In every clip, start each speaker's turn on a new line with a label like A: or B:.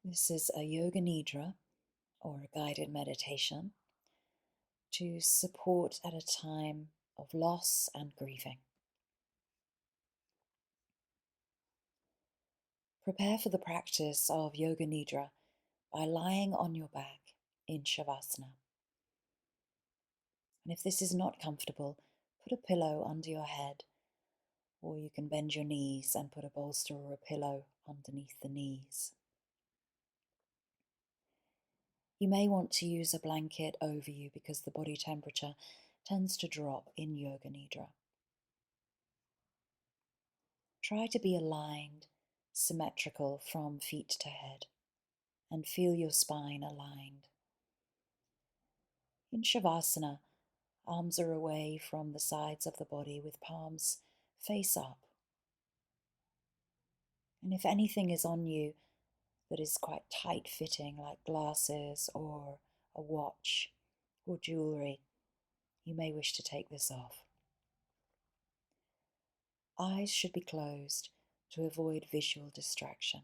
A: This is a Yoga Nidra or a guided meditation to support at a time of loss and grieving. Prepare for the practice of Yoga Nidra by lying on your back in Shavasana. And if this is not comfortable, put a pillow under your head, or you can bend your knees and put a bolster or a pillow underneath the knees. You may want to use a blanket over you because the body temperature tends to drop in Yoga Nidra. Try to be aligned, symmetrical from feet to head, and feel your spine aligned. In Shavasana, arms are away from the sides of the body with palms face up. And if anything is on you that is quite tight-fitting, like glasses or a watch or jewellery, you may wish to take this off. Eyes should be closed to avoid visual distraction.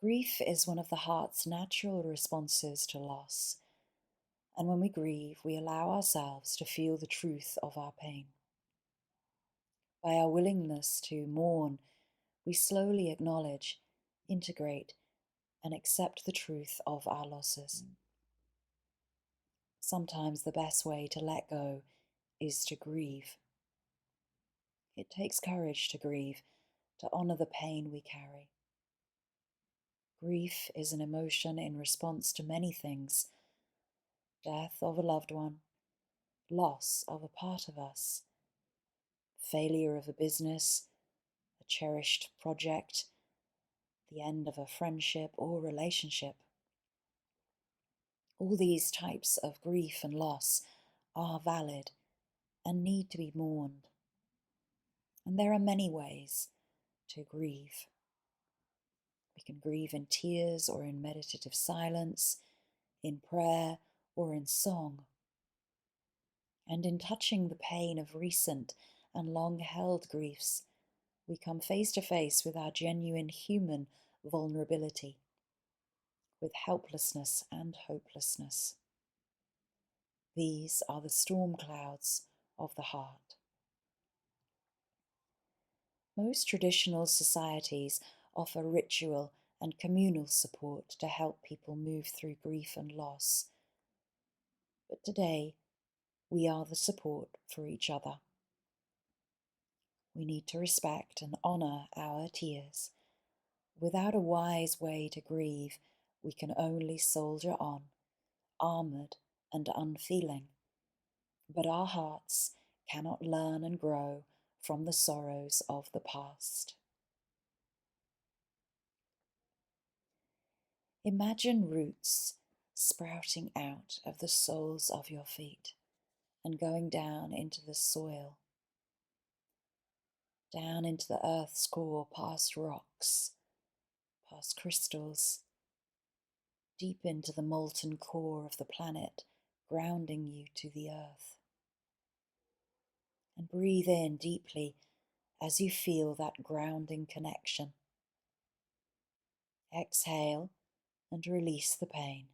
A: Grief is one of the heart's natural responses to loss, and when we grieve, we allow ourselves to feel the truth of our pain. By our willingness to mourn, we slowly acknowledge, integrate, and accept the truth of our losses. Sometimes the best way to let go is to grieve. It takes courage to grieve, to honor the pain we carry. Grief is an emotion in response to many things: death of a loved one, loss of a part of us, failure of a business, a cherished project, the end of a friendship or relationship. All these types of grief and loss are valid and need to be mourned. And there are many ways to grieve. We can grieve in tears or in meditative silence, in prayer or in song. And in touching the pain of recent and long-held griefs, we come face to face with our genuine human vulnerability, with helplessness and hopelessness. These are the storm clouds of the heart. Most traditional societies offer ritual and communal support to help people move through grief and loss. But today, we are the support for each other. We need to respect and honor our tears. Without a wise way to grieve, we can only soldier on, armored and unfeeling. But our hearts cannot learn and grow from the sorrows of the past. Imagine roots sprouting out of the soles of your feet and going down into the soil, down into the earth's core, past rocks, past crystals, deep into the molten core of the planet, grounding you to the earth. And breathe in deeply as you feel that grounding connection. Exhale and release the pain.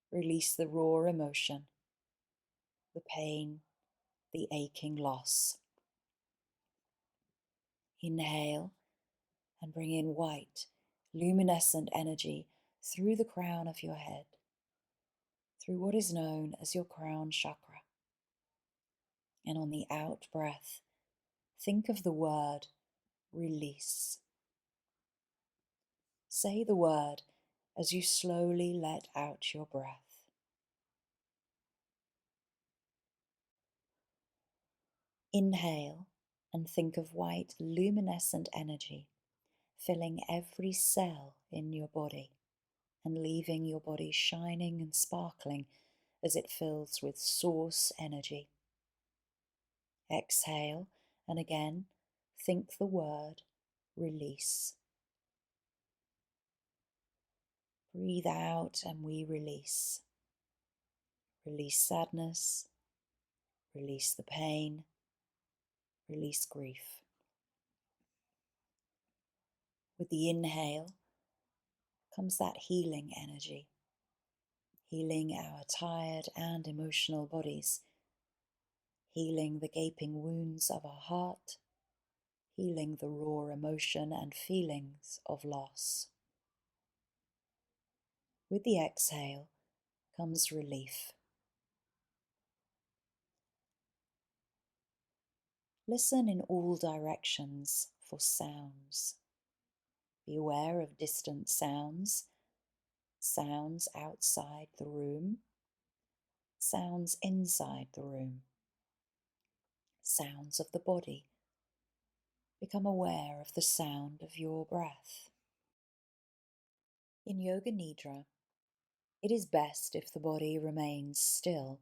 A: Release the raw emotion, the pain, the aching loss. Inhale and bring in white, luminescent energy through the crown of your head, through what is known as your crown chakra. And on the out breath, think of the word release. Say the word as you slowly let out your breath. Inhale and think of white, luminescent energy filling every cell in your body and leaving your body shining and sparkling as it fills with source energy. Exhale and again think the word release. Breathe out and we release. Release sadness, release the pain, release grief. With the inhale comes that healing energy, healing our tired and emotional bodies, healing the gaping wounds of our heart, healing the raw emotion and feelings of loss. With the exhale comes relief. Listen in all directions for sounds. Be aware of distant sounds, sounds outside the room, sounds inside the room, sounds of the body. Become aware of the sound of your breath. In Yoga Nidra, it is best if the body remains still.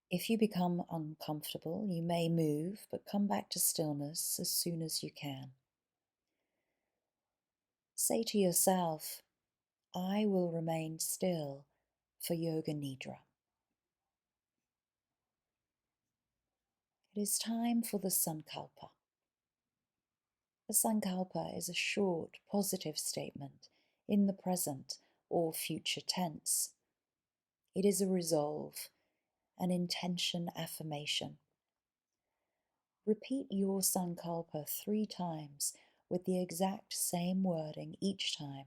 A: If you become uncomfortable, you may move, but come back to stillness as soon as you can. Say to yourself, I will remain still for Yoga Nidra. It is time for the Sankalpa. The Sankalpa is a short, positive statement in the present or future tense. It is a resolve, an intention affirmation. Repeat your Sankalpa 3 times with the exact same wording each time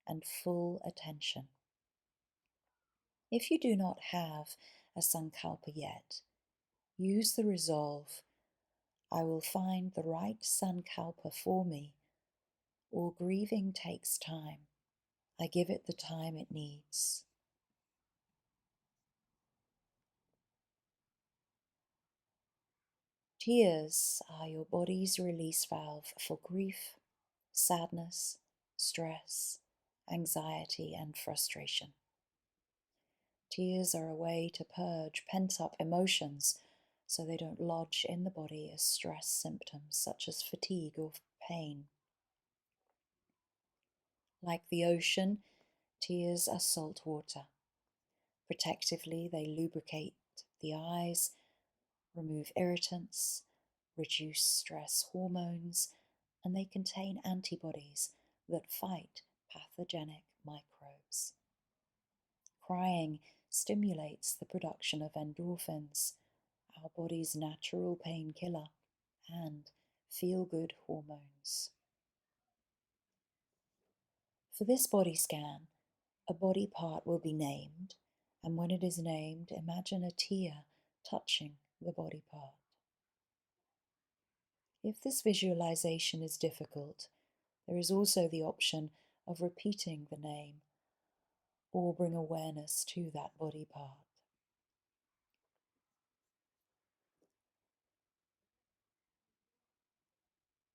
A: and full attention. If you do not have a Sankalpa yet, use the resolve, I will find the right Sankalpa for me, or grieving takes time. I give it the time it needs. Tears are your body's release valve for grief, sadness, stress, anxiety, and frustration. Tears are a way to purge pent-up emotions so they don't lodge in the body as stress symptoms such as fatigue or pain. Like the ocean, tears are salt water. Protectively, they lubricate the eyes, remove irritants, reduce stress hormones, and they contain antibodies that fight pathogenic microbes. Crying stimulates the production of endorphins, our body's natural painkiller, and feel-good hormones. For this body scan, a body part will be named, and when it is named, imagine a tear touching the body part. If this visualization is difficult, there is also the option of repeating the name or bring awareness to that body part.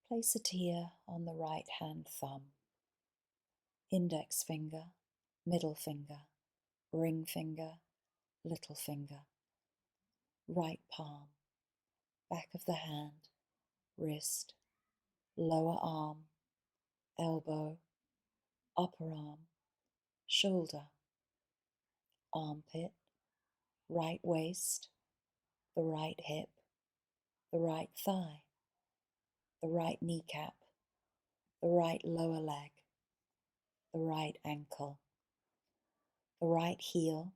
A: Place a tear on the right hand thumb, index finger, middle finger, ring finger, little finger, right palm, back of the hand, wrist, lower arm, elbow, upper arm, shoulder, armpit, right waist, the right hip, the right thigh, the right kneecap, the right lower leg, the right ankle, the right heel,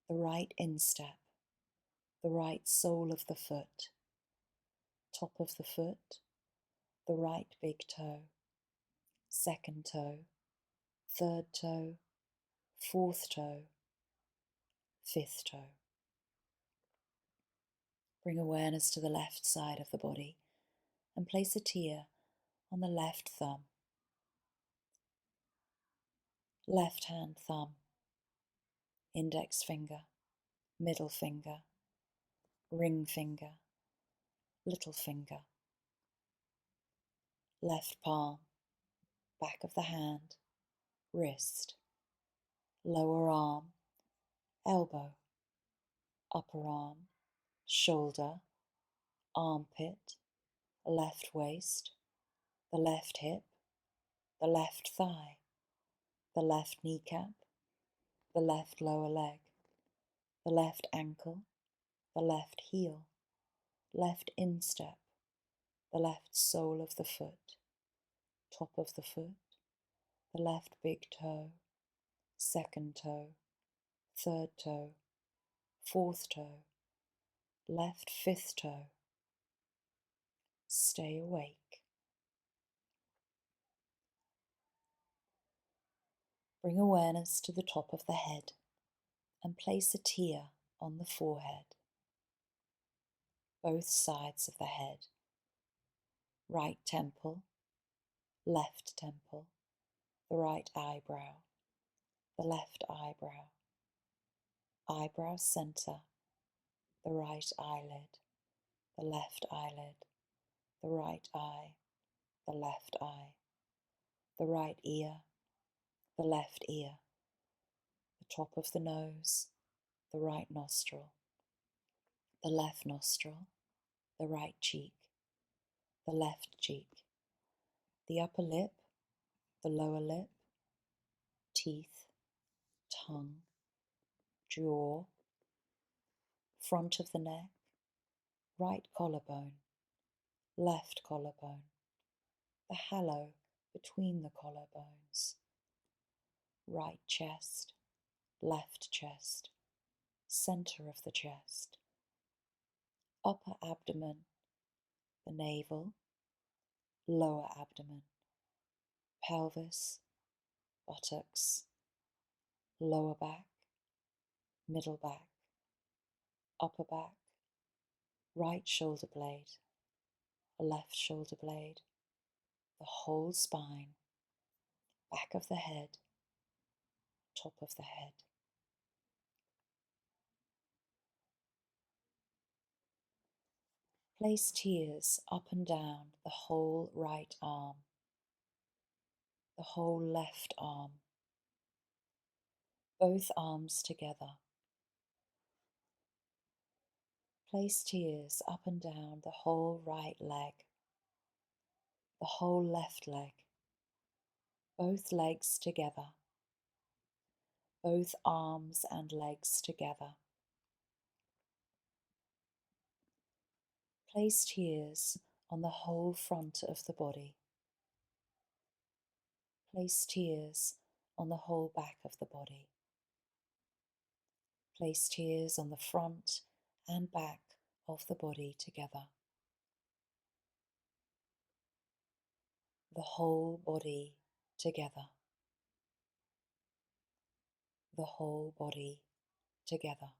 A: the right instep, the right sole of the foot, top of the foot, the right big toe, second toe, third toe, fourth toe, fifth toe. Bring awareness to the left side of the body and place a tear on the left thumb, left hand thumb, index finger, middle finger, ring finger, little finger, left palm, back of the hand, wrist, lower arm, elbow, upper arm, shoulder, armpit, left waist, the left hip, the left thigh, the left kneecap, the left lower leg, the left ankle, the left heel, left instep, the left sole of the foot, top of the foot, the left big toe, second toe, third toe, fourth toe, left fifth toe. Stay awake. Bring awareness to the top of the head and place a tear on the forehead, both sides of the head, right temple, left temple, the right eyebrow, the left eyebrow, eyebrow center, the right eyelid, the left eyelid, the right eye, the left eye, the right ear, the left ear, the top of the nose, the right nostril, the left nostril, the right cheek, the left cheek, the upper lip, the lower lip, teeth, tongue, jaw, front of the neck, right collarbone, left collarbone, the hollow between the collarbones, right chest, left chest, center of the chest, upper abdomen, the navel, lower abdomen, pelvis, buttocks, lower back, middle back, upper back, right shoulder blade, left shoulder blade, the whole spine, back of the head, top of the head. Place tears up and down the whole right arm, the whole left arm, both arms together. Place tears up and down the whole right leg, the whole left leg, both legs together, both arms and legs together. Place tears on the whole front of the body. Place tears on the whole back of the body. Place tears on the front and back of the body together. The whole body together. The whole body together.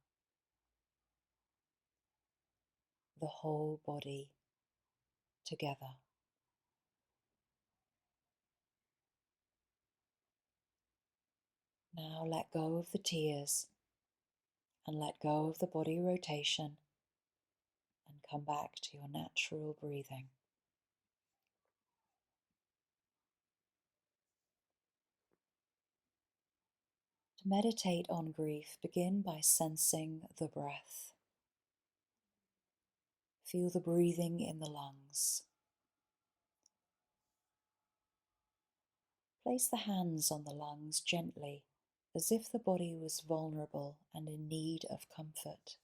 A: The whole body together. Now let go of the tears and let go of the body rotation and come back to your natural breathing. To meditate on grief, begin by sensing the breath. Feel the breathing in the lungs. Place the hands on the lungs gently, as if the body was vulnerable and in need of comfort.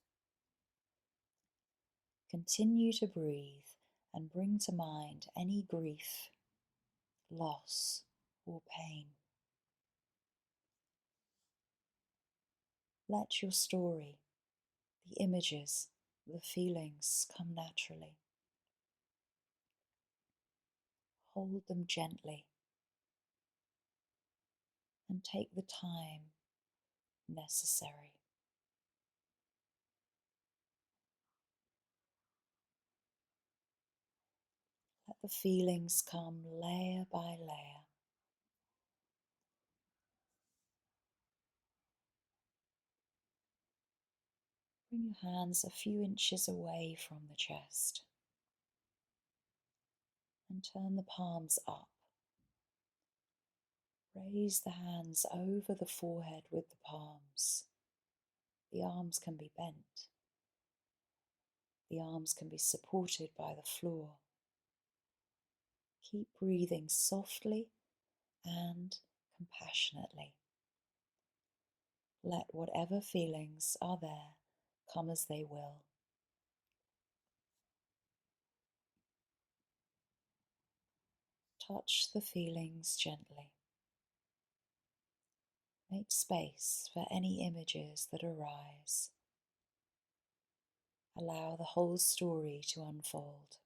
A: Continue to breathe and bring to mind any grief, loss, or pain. Let your story, the images, the feelings come naturally. Hold them gently and take the time necessary. Let the feelings come layer by layer. Bring your hands a few inches away from the chest and turn the palms up. Raise the hands over the forehead with the palms. The arms can be bent. The arms can be supported by the floor. Keep breathing softly and compassionately. Let whatever feelings are there come as they will. Touch the feelings gently. Make space for any images that arise. Allow the whole story to unfold.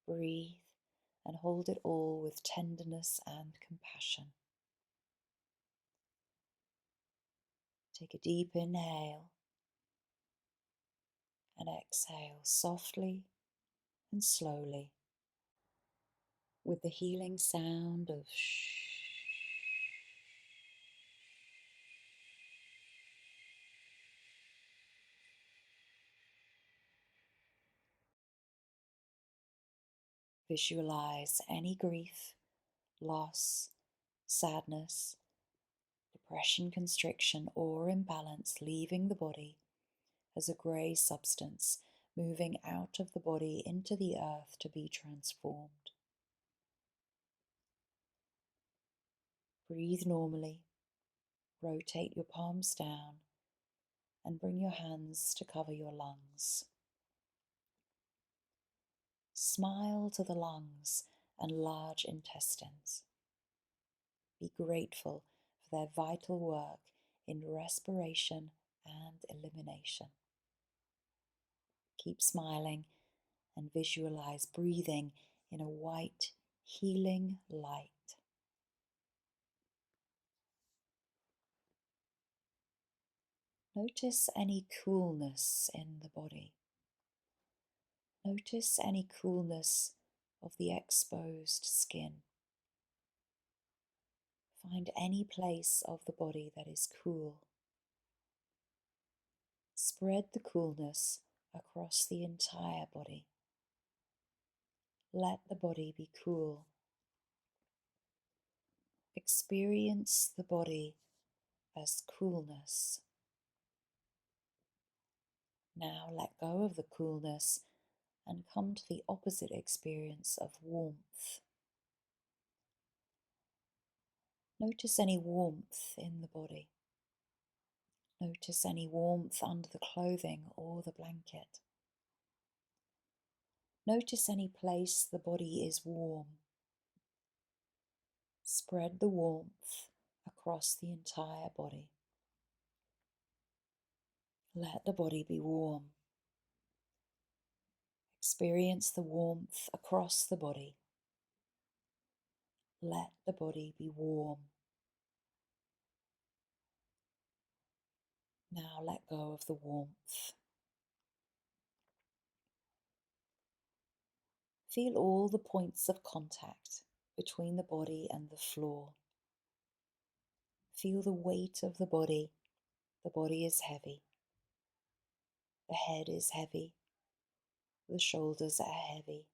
A: Breathe and hold it all with tenderness and compassion. Take a deep inhale and exhale softly and slowly with the healing sound of shh. Visualize any grief, loss, sadness, depression, constriction, or imbalance leaving the body as a grey substance moving out of the body into the earth to be transformed. Breathe normally, rotate your palms down, and bring your hands to cover your lungs. Smile to the lungs and large intestines. Be grateful for their vital work in respiration and elimination. Keep smiling and visualize breathing in a white, healing light. Notice any coolness in the body. Notice any coolness of the exposed skin. Find any place of the body that is cool. Spread the coolness across the entire body. Let the body be cool. Experience the body as coolness. Now let go of the coolness and come to the opposite experience of warmth. Notice any warmth in the body. Notice any warmth under the clothing or the blanket. Notice any place the body is warm. Spread the warmth across the entire body. Let the body be warm. Experience the warmth across the body. Let the body be warm. Now let go of the warmth. Feel all the points of contact between the body and the floor. Feel the weight of the body. The body is heavy. The head is heavy. The shoulders are heavy.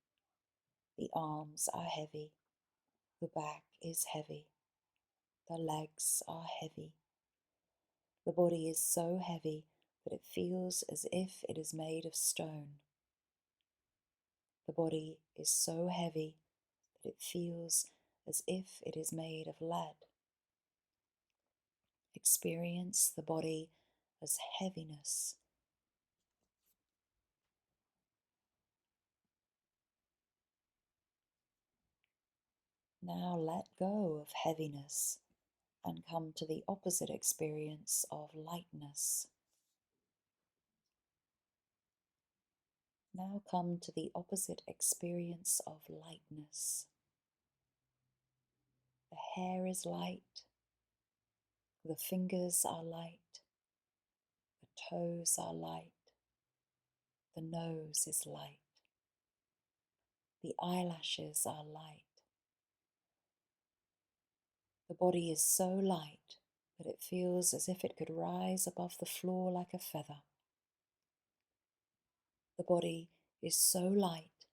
A: The arms are heavy. The back is heavy. The legs are heavy. The body is so heavy that it feels as if it is made of stone. The body is so heavy that it feels as if it is made of lead. Experience the body as heaviness. Now let go of heaviness and come to the opposite experience of lightness. Now come to the opposite experience of lightness. The hair is light, the fingers are light, the toes are light, the nose is light, the eyelashes are light. The body is so light that it feels as if it could rise above the floor like a feather. The body is so light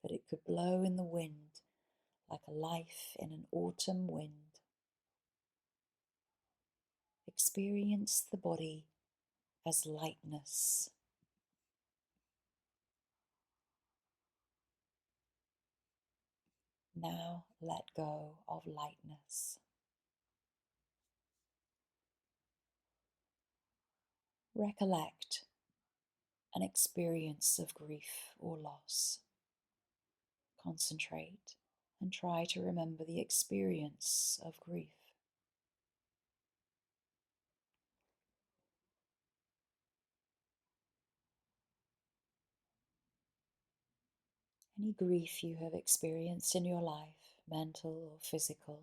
A: that it could blow in the wind like a life in an autumn wind. Experience the body as lightness. Now let go of lightness. Recollect an experience of grief or loss. Concentrate and try to remember the experience of grief. Any grief you have experienced in your life, mental or physical,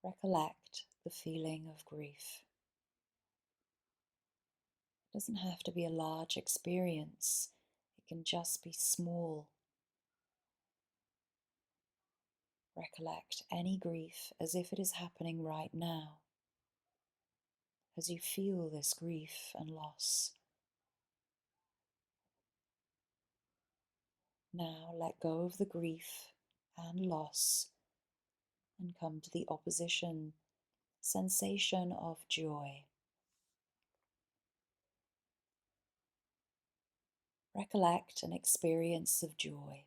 A: recollect the feeling of grief. It doesn't have to be a large experience, it can just be small. Recollect any grief as if it is happening right now, as you feel this grief and loss. Now let go of the grief and loss and come to the opposition sensation of joy. Recollect an experience of joy.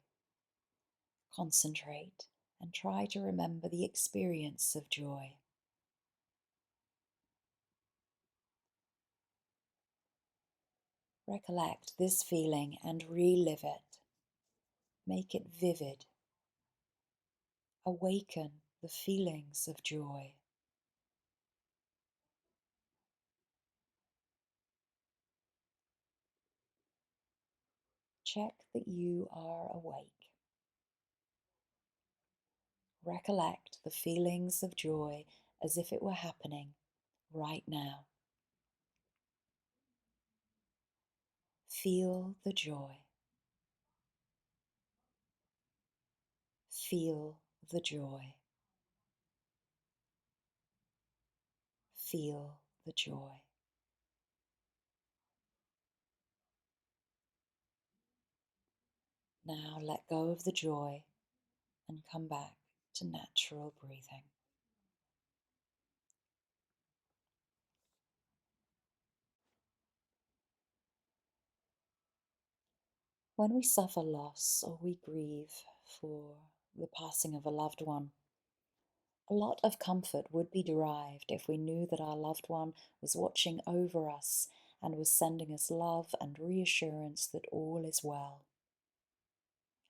A: Concentrate and try to remember the experience of joy. Recollect this feeling and relive it. Make it vivid. Awaken the feelings of joy. Check that you are awake. Recollect the feelings of joy as if it were happening right now. Feel the joy. Feel the joy. Feel the joy. Now let go of the joy and come back to natural breathing. When we suffer loss or we grieve for the passing of a loved one, a lot of comfort would be derived if we knew that our loved one was watching over us and was sending us love and reassurance that all is well.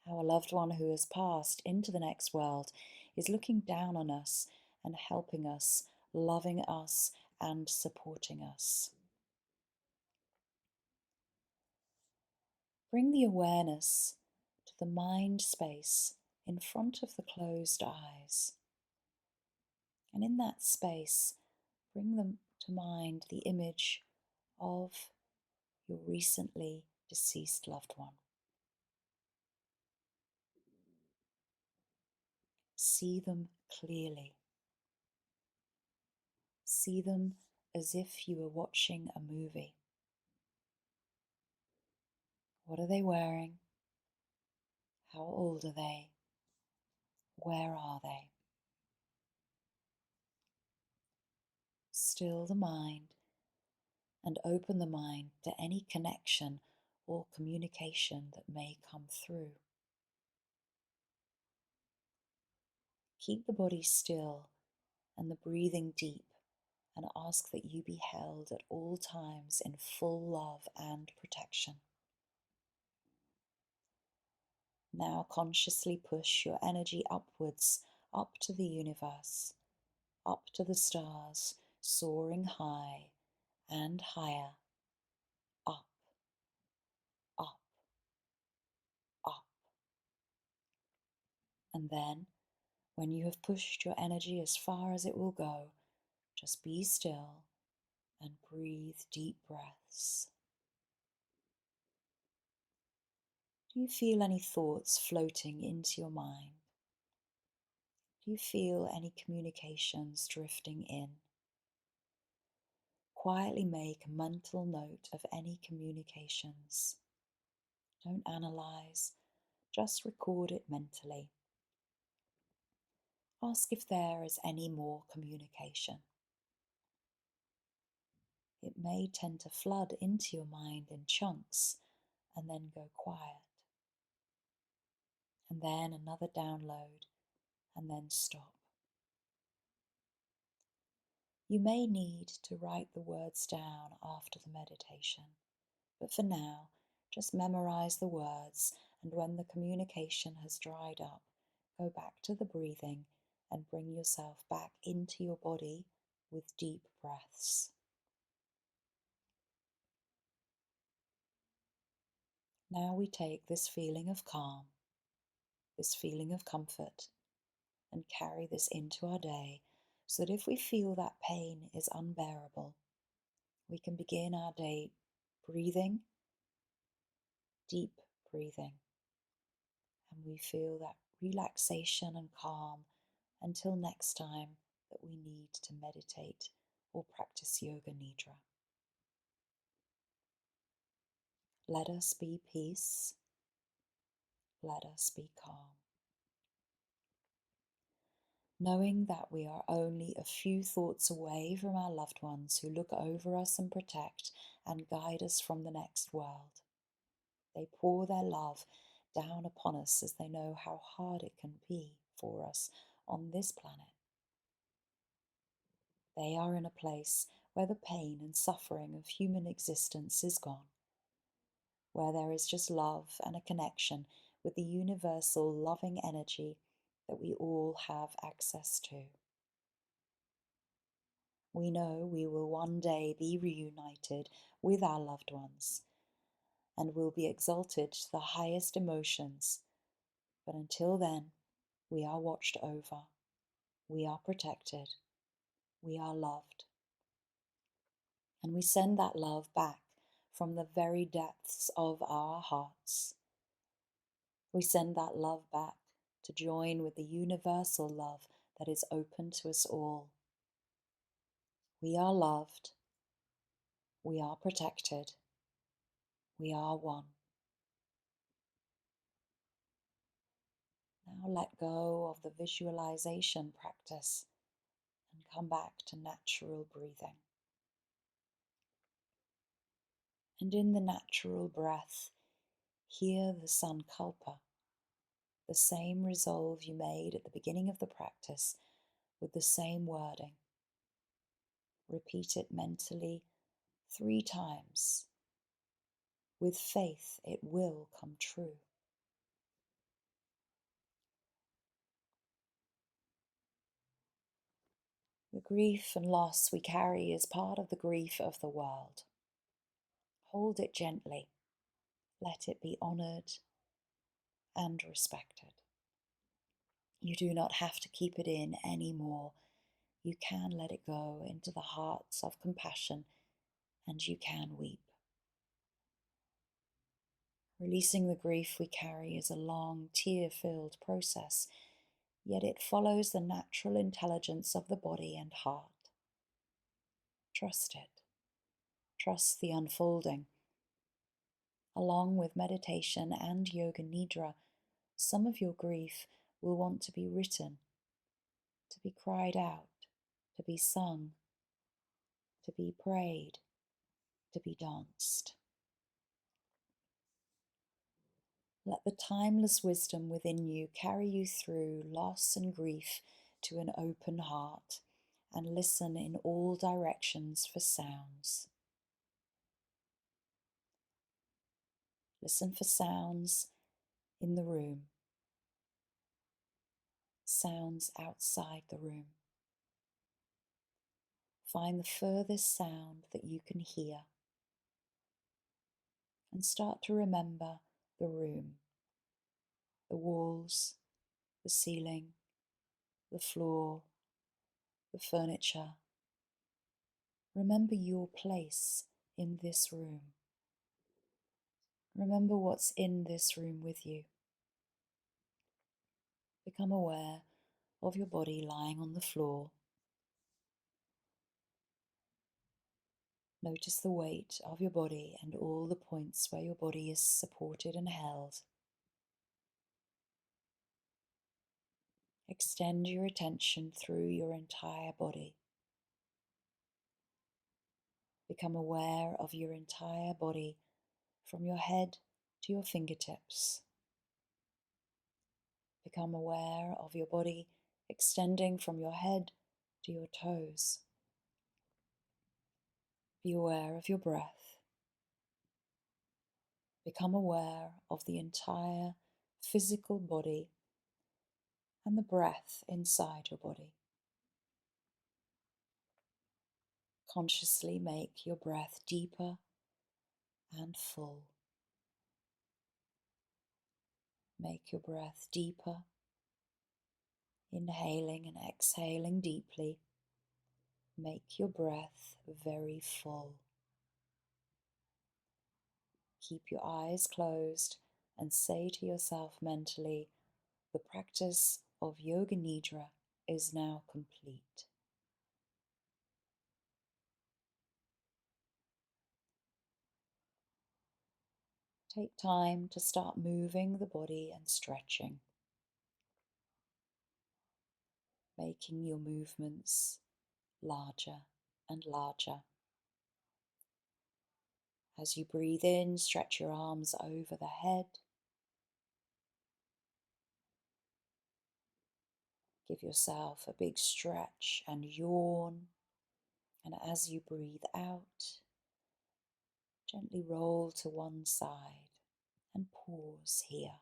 A: Our loved one who has passed into the next world is looking down on us and helping us, loving us and supporting us. Bring the awareness to the mind space in front of the closed eyes. And in that space, bring them to mind the image of your recently deceased loved one. See them clearly. See them as if you were watching a movie. What are they wearing? How old are they? Where are they? Still the mind and open the mind to any connection or communication that may come through. Keep the body still and the breathing deep, and ask that you be held at all times in full love and protection. Now consciously push your energy upwards, up to the universe, up to the stars, soaring high and higher, up, up, up. And then, when you have pushed your energy as far as it will go, just be still and breathe deep breaths. Do you feel any thoughts floating into your mind? Do you feel any communications drifting in? Quietly make a mental note of any communications. Don't analyze, just record it mentally. Ask if there is any more communication. It may tend to flood into your mind in chunks and then go quiet. And then another download and then stop. You may need to write the words down after the meditation, but for now, just memorize the words And when the communication has dried up, go back to the breathing and bring yourself back into your body with deep breaths. Now we take this feeling of calm, this feeling of comfort, and carry this into our day so that if we feel that pain is unbearable, we can begin our day breathing, deep breathing, and we feel that relaxation and calm until next time that we need to meditate or practice Yoga Nidra. Let us be peace. Let us be calm. Knowing that we are only a few thoughts away from our loved ones who look over us and protect and guide us from the next world. They pour their love down upon us as they know how hard it can be for us on this planet. They are in a place where the pain and suffering of human existence is gone, where there is just love and a connection with the universal loving energy that we all have access to. We know we will one day be reunited with our loved ones and will be exalted to the highest emotions. But until then, we are watched over, we are protected, we are loved. And we send that love back from the very depths of our hearts. We send that love back to join with the universal love that is open to us all. We are loved, we are protected, we are one. Now let go of the visualization practice and come back to natural breathing. And in the natural breath, hear the sankalpa, the same resolve you made at the beginning of the practice with the same wording. Repeat it mentally 3 times. With faith, it will come true. The grief and loss we carry is part of the grief of the world. Hold it gently. Let it be honored and respected. You do not have to keep it in anymore. You can let it go into the hearts of compassion, and you can weep. Releasing the grief we carry is a long, tear-filled process, yet it follows the natural intelligence of the body and heart. Trust it. Trust the unfolding. Along with meditation and Yoga Nidra, some of your grief will want to be written, to be cried out, to be sung, to be prayed, to be danced. Let the timeless wisdom within you carry you through loss and grief to an open heart, and listen in all directions for sounds. Listen for sounds in the room, sounds outside the room. Find the furthest sound that you can hear and start to remember the room, the walls, the ceiling, the floor, the furniture. Remember your place in this room. Remember what's in this room with you. Become aware of your body lying on the floor. Notice the weight of your body and all the points where your body is supported and held. Extend your attention through your entire body. Become aware of your entire body from your head to your fingertips. Become aware of your body extending from your head to your toes. Be aware of your breath. Become aware of the entire physical body and the breath inside your body. Consciously make your breath deeper and full. Make your breath deeper, inhaling and exhaling deeply. Make your breath very full. Keep your eyes closed and say to yourself mentally, the practice of Yoga Nidra is now complete. Take time to start moving the body and stretching, making your movements larger and larger. As you breathe in, stretch your arms over the head. Give yourself a big stretch and yawn. And as you breathe out, gently roll to one side and pause here.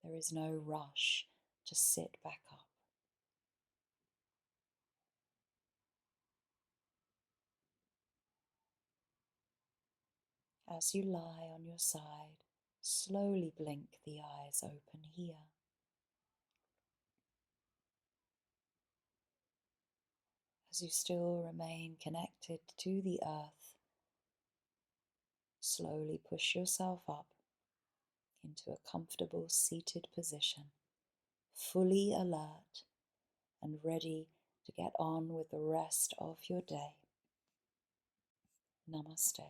A: There is no rush to sit back up. As you lie on your side, slowly blink the eyes open here. As you still remain connected to the earth, slowly push yourself up into a comfortable seated position, fully alert and ready to get on with the rest of your day. Namaste.